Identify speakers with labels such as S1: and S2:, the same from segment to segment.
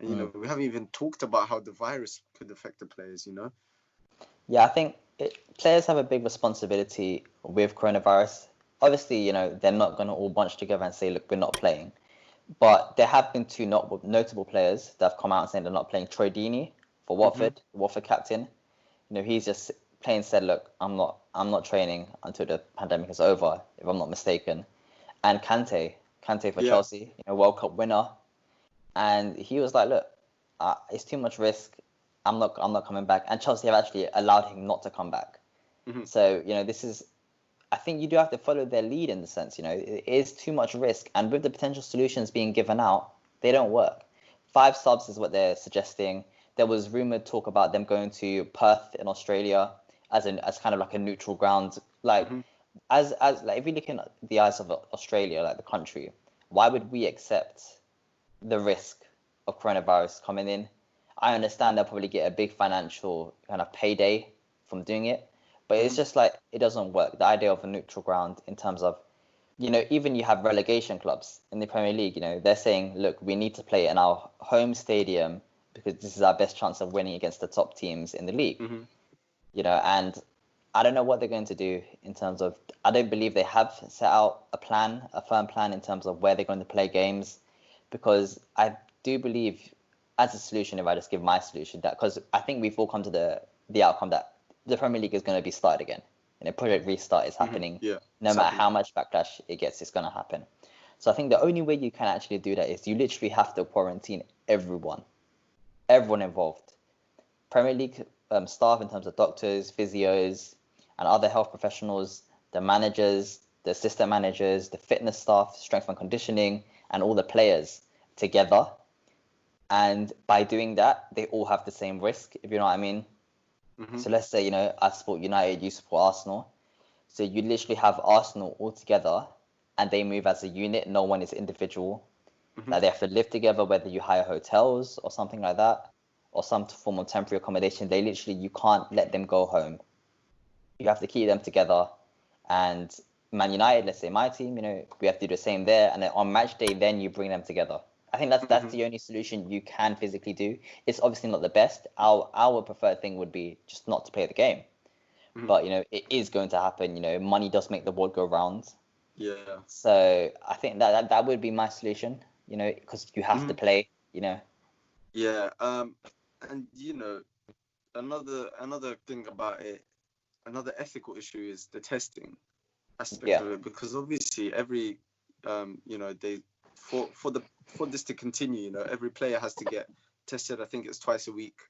S1: And, you know, we haven't even talked about how the virus could affect the players, you know?
S2: Yeah, I think players have a big responsibility with coronavirus. Obviously, you know, they're not going to all bunch together and say, look, we're not playing. But there have been two notable players that have come out and saying they're not playing. Troy Deeney for Watford, Watford captain. You know, he's just plain said, look, I'm not training until the pandemic is over, if I'm not mistaken. And Kante for Chelsea, you know, World Cup winner. And he was like, look, it's too much risk. I'm not coming back. And Chelsea have actually allowed him not to come back. So, you know, I think you do have to follow their lead in the sense, you know, it is too much risk. And with the potential solutions being given out, they don't work. 5 subs is what they're suggesting. There was rumored talk about them going to Perth in Australia as kind of like a neutral ground. Like, as like if you look in the eyes of Australia, like the country, why would we accept the risk of coronavirus coming in? I understand they'll probably get a big financial kind of payday from doing it, but it's just like it doesn't work. The idea of a neutral ground in terms of, you know, even you have relegation clubs in the Premier League, you know, they're saying, look, we need to play in our home stadium because this is our best chance of winning against the top teams in the league. You know, and I don't know what they're going to do in terms of, I don't believe they have set out a firm plan in terms of where they're going to play games, because I do believe as a solution, if I just give my solution, that because I think we've all come to the outcome that the Premier League is going to be started again. You know, Project Restart is happening. No matter how much backlash it gets, it's going to happen. So I think the only way you can actually do that is you literally have to quarantine everyone involved. Premier League staff in terms of doctors, physios, and other health professionals, the managers, the assistant managers, the fitness staff, strength and conditioning, and all the players together. And by doing that, they all have the same risk, if you know what I mean. So let's say, you know, I support United, you support Arsenal. So you literally have Arsenal all together and they move as a unit. No one is individual. Like they have to live together, whether you hire hotels or something like that, or some form of temporary accommodation. They literally, you can't let them go home. You have to keep them together. And Man United, let's say my team, you know, we have to do the same there. And then on match day, then you bring them together. I think that's the only solution you can physically do. It's obviously not the best. Our preferred thing would be just not to play the game. But, you know, it is going to happen. You know, money does make the world go round.
S1: Yeah.
S2: So I think that would be my solution, you know, because you have to play, you know.
S1: Yeah. And, you know, another thing about it, another ethical issue is the testing aspect of it, because obviously every, you know, for this to continue, you know, every player has to get tested. I think it's twice a week,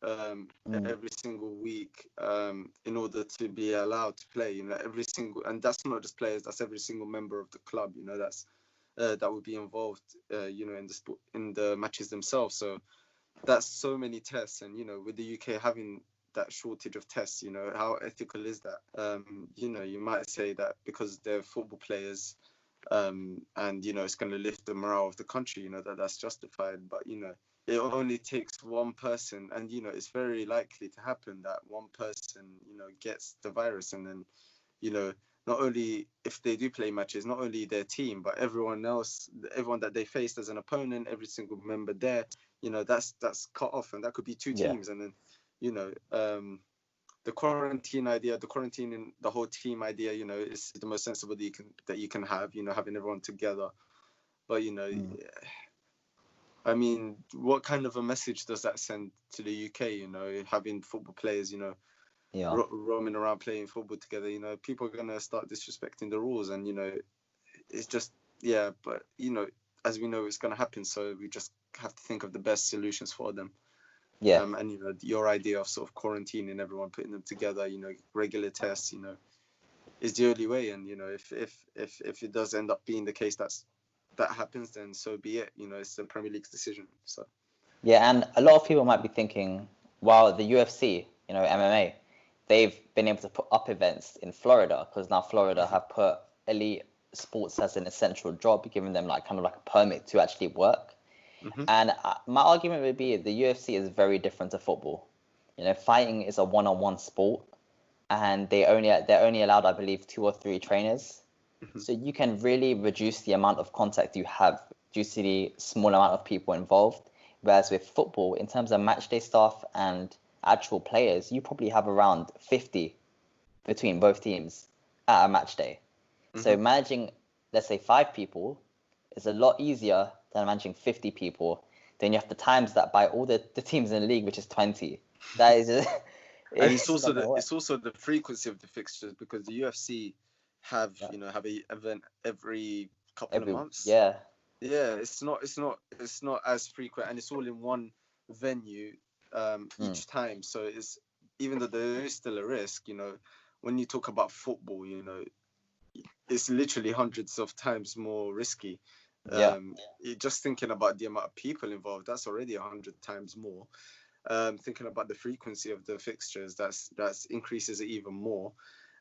S1: every single week, in order to be allowed to play. You know, and that's not just players; that's every single member of the club. You know, that's that would be involved, you know, in the matches themselves. So that's so many tests, and you know, with the UK having that shortage of tests, you know, how ethical is that? You know, you might say that because they're football players. And you know it's going to lift the morale of the country, you know, that's justified, but you know it only takes one person, and you know it's very likely to happen that one person, you know, gets the virus, and then you know not only if they do play matches, not only their team but everyone else, everyone that they faced as an opponent, every single member there, you know, that's cut off, and that could be 2 teams. And then you know the quarantining the whole team idea, you know, is the most sensible that you can have, you know, having everyone together. But you know, I mean, what kind of a message does that send to the UK? You know, having football players, you know, roaming around playing football together. You know, people are gonna start disrespecting the rules, and you know, it's just But you know, as we know, it's gonna happen. So we just have to think of the best solutions for them. And you know, your idea of sort of quarantining everyone, putting them together, you know, regular tests, you know, is the only way. And you know, if it does end up being the case that happens, then so be it. You know, it's the Premier League's decision. So
S2: and a lot of people might be thinking, wow, the UFC, you know, MMA, they've been able to put up events in Florida because now Florida have put elite sports as an essential job, giving them like kind of like a permit to actually work. And my argument would be the UFC is very different to football. You know, fighting is a one-on-one sport, and they're only allowed, I believe, 2 or 3 trainers. So you can really reduce the amount of contact you have due to the small amount of people involved. Whereas with football, in terms of match day staff and actual players, you probably have around 50 between both teams at a match day. So managing, let's say, 5 people is a lot easier than managing 50 people. Then you have to times that by all the teams in the league, which is 20. That is just,
S1: and it's also the frequency of the fixtures, because the UFC have have a event every couple of months.
S2: Yeah,
S1: it's not as frequent, and it's all in one venue each time. So it's, even though there is still a risk, when you talk about football, it's literally hundreds of times more risky. Just thinking about the amount of people involved, that's already 100 times more. Thinking about the frequency of the fixtures, that's increases it even more.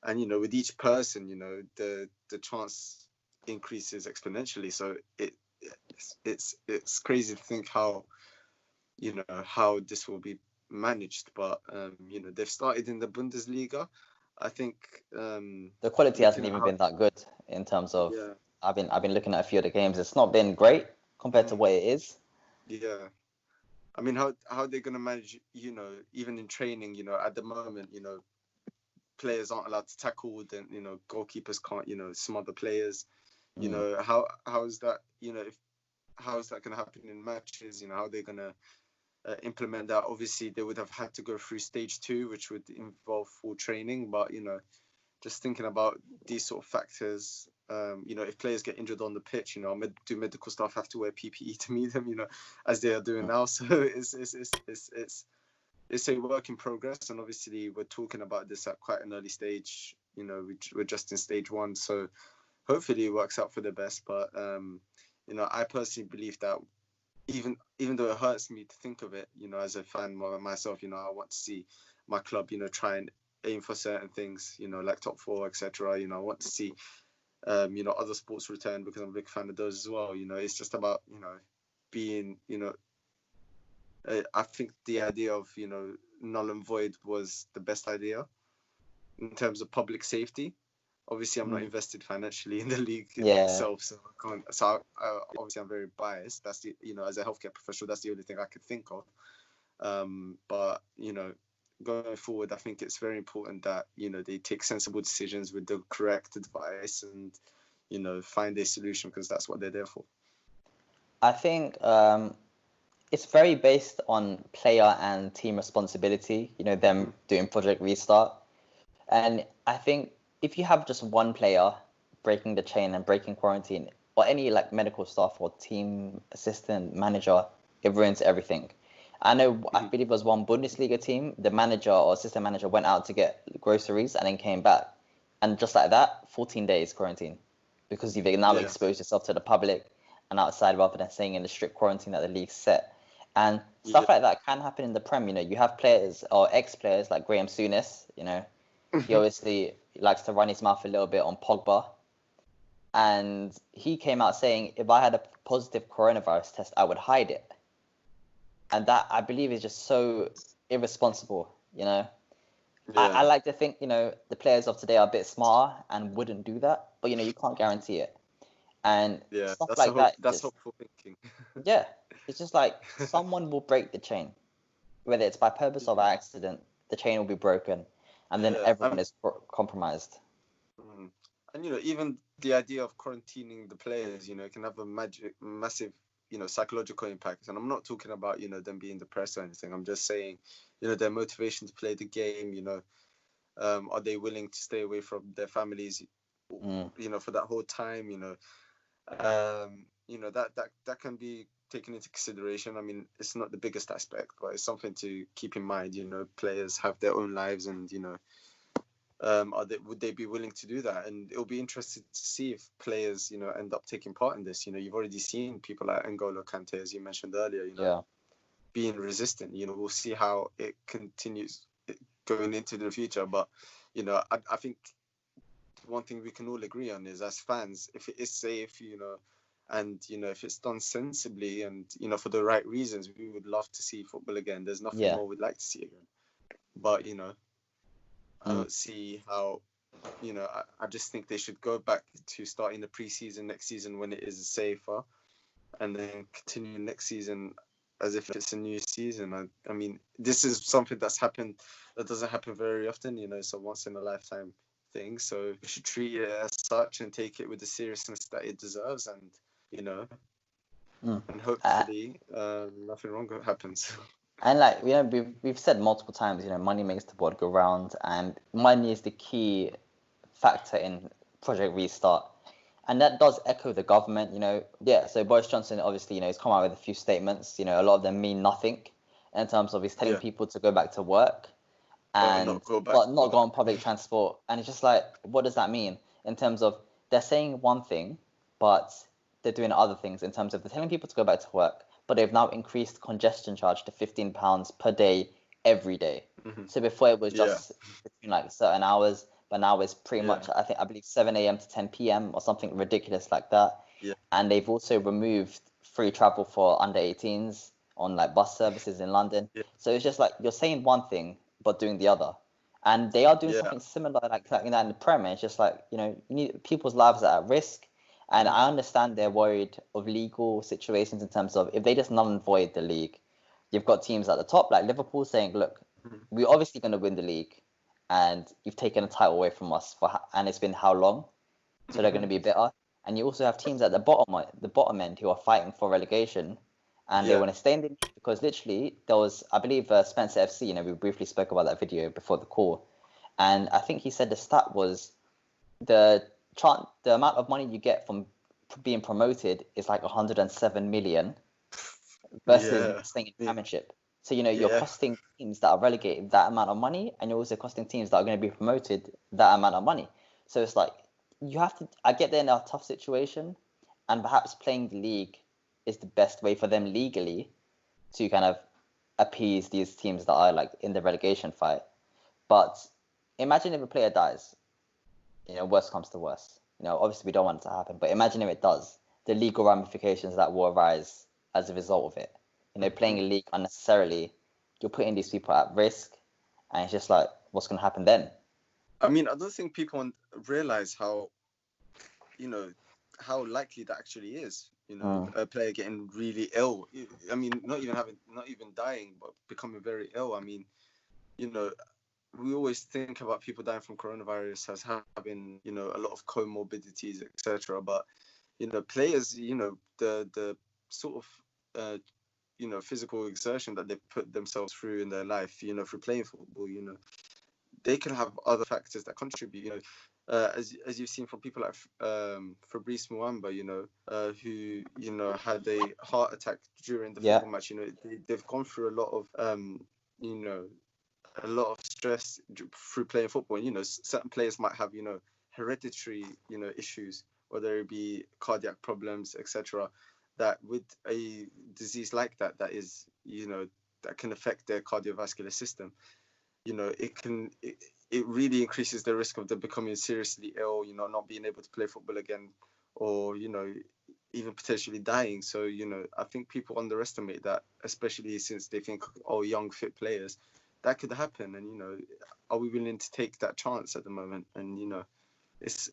S1: And with each person, the chance increases exponentially. So it's crazy to think how this will be managed. But they've started in the Bundesliga. I think
S2: the quality hasn't even been that good in terms of. I've been looking at a few of the games. It's not been great compared to what it is.
S1: Yeah. I mean, how they're gonna manage, even in training, at the moment, players aren't allowed to tackle, then goalkeepers can't, smother players. How is that, how is that gonna happen in matches? How are they gonna implement that? Obviously, they would have had to go through stage 2, which would involve full training. But just thinking about these sort of factors, if players get injured on the pitch, do medical staff have to wear PPE to meet them, as they are doing now? So it's a work in progress, and obviously we're talking about this at quite an early stage. We're just in stage 1, so hopefully it works out for the best. But I personally believe that even though it hurts me to think of it, as a fan myself, I want to see my club, try and aim for certain things, like top 4, etc. I want to see other sports return, because I'm a big fan of those as well. It's just about being, I think the idea of null and void was the best idea in terms of public safety. Obviously, I'm not invested financially in the league itself, so I can't. So obviously, I'm very biased. That's the as a healthcare professional, that's the only thing I could think of. But going forward, I think it's very important that they take sensible decisions with the correct advice, and find a solution, because that's what they're there for.
S2: I think it's very based on player and team responsibility. Them doing Project Restart, and I think if you have just one player breaking the chain and breaking quarantine, or any like medical staff or team assistant manager, it ruins everything. I believe it was one Bundesliga team, the manager or assistant manager went out to get groceries and then came back. And just like that, 14 days quarantine, because you've now exposed yourself to the public and outside, rather than staying in the strict quarantine that the league set. And stuff like that can happen in the Prem. You have players or ex-players like Graham Souness, he obviously likes to run his mouth a little bit on Pogba. And he came out saying, if I had a positive coronavirus test, I would hide it. And that, I believe, is just so irresponsible, I like to think, the players of today are a bit smarter and wouldn't do that. But, you can't guarantee it. And stuff like that.
S1: That's hopeful thinking.
S2: Yeah. It's just like someone will break the chain. Whether it's by purpose or by accident, the chain will be broken. And then everyone is compromised.
S1: And, even the idea of quarantining the players, it can have a massive, psychological impact. And I'm not talking about, them being depressed or anything. I'm just saying, their motivation to play the game, are they willing to stay away from their families, for that whole time, that can be taken into consideration. I mean, it's not the biggest aspect, but it's something to keep in mind. Players have their own lives, and would they be willing to do that? And it'll be interesting to see if players end up taking part in this. You've already seen people like N'Golo Kante, as you mentioned earlier, being resistant. We'll see how it continues going into the future. But I think one thing we can all agree on is, as fans, if it is safe, and if it's done sensibly and for the right reasons, we would love to see football again. There's nothing more we'd like to see again. But I don't see how. I just think they should go back to starting the preseason next season when it is safer, and then continue next season as if it's a new season. I mean, this is something that doesn't happen very often. It's a once in a lifetime thing. So we should treat it as such and take it with the seriousness that it deserves. And and hopefully nothing wrong happens.
S2: And like we've said multiple times, money makes the world go round, and money is the key factor in Project Restart. And that does echo the government, Yeah, so Boris Johnson, obviously, he's come out with a few statements. A lot of them mean nothing in terms of he's telling people to go back to work and but not go on public transport. And it's just like, what does that mean in terms of they're saying one thing, but they're doing other things in terms of they're telling people to go back to work, but they've now increased congestion charge to £15 per day every day. So before it was just between like certain hours, but now it's pretty much, I believe 7 a.m. to 10 p.m. or something ridiculous like that.
S1: Yeah.
S2: And they've also removed free travel for under 18s on like bus services in London.
S1: Yeah.
S2: So it's just like you're saying one thing but doing the other. And they are doing something similar like that in the Prem. It's just like, you need people's lives are at risk. And I understand they're worried of legal situations in terms of if they just null and void the league, you've got teams at the top like Liverpool saying, look, we're obviously going to win the league and you've taken a title away from us and it's been how long? So they're going to be bitter. And you also have teams at the bottom end who are fighting for relegation and they want to stay in the league because literally there was, I believe, Spencer FC, we briefly spoke about that video before the call. And I think he said the stat was the amount of money you get from being promoted is like 107 million versus staying in Championship. So, you're costing teams that are relegated that amount of money, and you're also costing teams that are going to be promoted that amount of money. So it's like, I get they're in a tough situation, and perhaps playing the league is the best way for them legally to kind of appease these teams that are like in the relegation fight. But imagine if a player dies, worst comes to worst. Obviously we don't want it to happen, but imagine if it does, the legal ramifications that will arise as a result of it. Playing a league unnecessarily, you're putting these people at risk, and it's just like, what's going to happen then?
S1: I mean, I don't think people realize how likely that actually is. A player getting really ill. I mean, not even dying, but becoming very ill. I mean, we always think about people dying from coronavirus as having, a lot of comorbidities, etc. But, players, the sort of, physical exertion that they put themselves through in their life, through playing football, they can have other factors that contribute, as you've seen from people like Fabrice Muamba, who, had a heart attack during the football match. They've gone through a lot of, a lot of stress through playing football. Certain players might have, hereditary, issues, whether it be cardiac problems, etc. That with a disease like that is, that can affect their cardiovascular system, it really increases the risk of them becoming seriously ill, not being able to play football again, or, even potentially dying. So, I think people underestimate that, especially since they think, young, fit players, that could happen. And, are we willing to take that chance at the moment? And, it's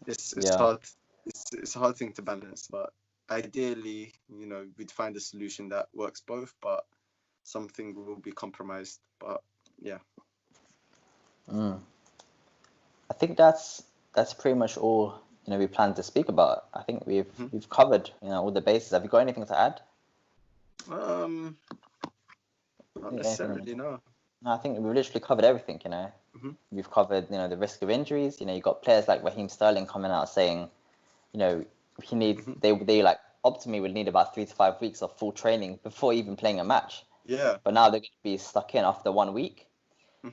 S1: hard. It's a hard thing to balance, but ideally, we'd find a solution that works both, but something will be compromised. But yeah.
S2: I think that's pretty much all we plan to speak about. I think we've covered all the bases. Have you got anything to add?
S1: Not necessarily, no.
S2: No, I think we've literally covered everything. We've covered the risk of injuries. You got players like Raheem Sterling coming out saying, he needs they like optimally would need about 3 to 5 weeks of full training before even playing a match.
S1: Yeah.
S2: But now they're going to be stuck in after 1 week.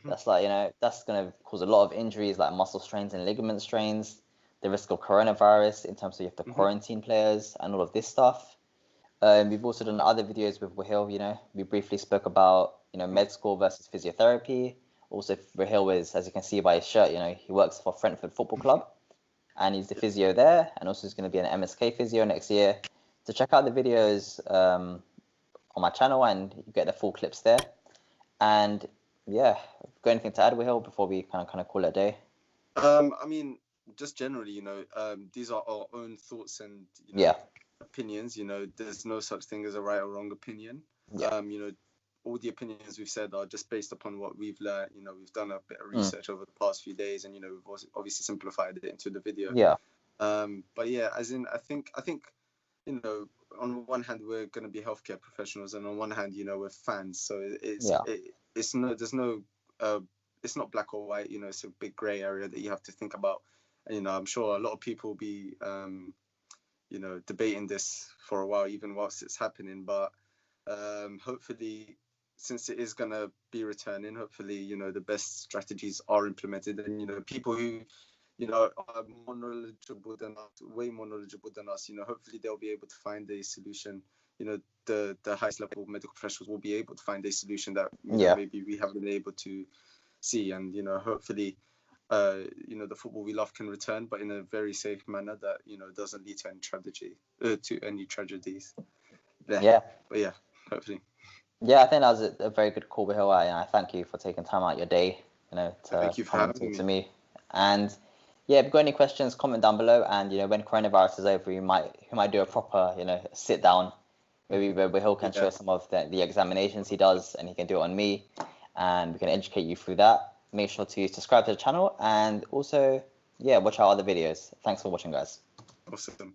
S2: That's like, that's going to cause a lot of injuries like muscle strains and ligament strains, the risk of coronavirus in terms of you have to quarantine players and all of this stuff. We've also done other videos with Wahil, we briefly spoke about, med school versus physiotherapy. Also, Wahil is, as you can see by his shirt, he works for Brentford Football Club and he's the physio there, and also he's going to be an MSK physio next year. So check out the videos on my channel and you get the full clips there. And yeah, got anything to add, Wahil, before we kind of call it a day?
S1: I mean, just generally, these are our own thoughts and opinions. There's no such thing as a right or wrong opinion.
S2: Yeah.
S1: You know, all the opinions we've said are just based upon what we've learned. You know, we've done a bit of research over the past few days, and you know, we've obviously simplified it into the video.
S2: Yeah.
S1: But yeah, as in, I think, you know, on one hand we're going to be healthcare professionals, and on one hand, you know, we're fans. So
S2: Yeah.
S1: it's no, there's no, it's not black or white. You know, it's a big grey area that you have to think about. And, you know, I'm sure a lot of people will be, you know, debating this for a while, even whilst it's happening. But hopefully, since it is going to be returning, hopefully, you know, the best strategies are implemented, and you know, people who, you know, are more knowledgeable than us, way more knowledgeable than us, you know, hopefully they'll be able to find a solution. You know, the highest level medical professionals will be able to find a solution that, you know, maybe we haven't been able to see. And, you know, hopefully, you know, the football we love can return, but in a very safe manner that, you know, doesn't lead to any tragedies.
S2: Yeah.
S1: But yeah, hopefully.
S2: Yeah, I think that was a very good call, Wahil, and I thank you for taking time out your day, you know, to
S1: Thank you for
S2: come and
S1: having
S2: talk to
S1: me.
S2: me. And yeah, if you've got any questions, comment down below. And you know, when coronavirus is over, we might do a proper, you know, sit down. Maybe where Wahil can show some of the examinations he does, and he can do it on me, and we can educate you through that. Make sure to subscribe to the channel, and also, yeah, watch our other videos. Thanks for watching, guys.
S1: Awesome.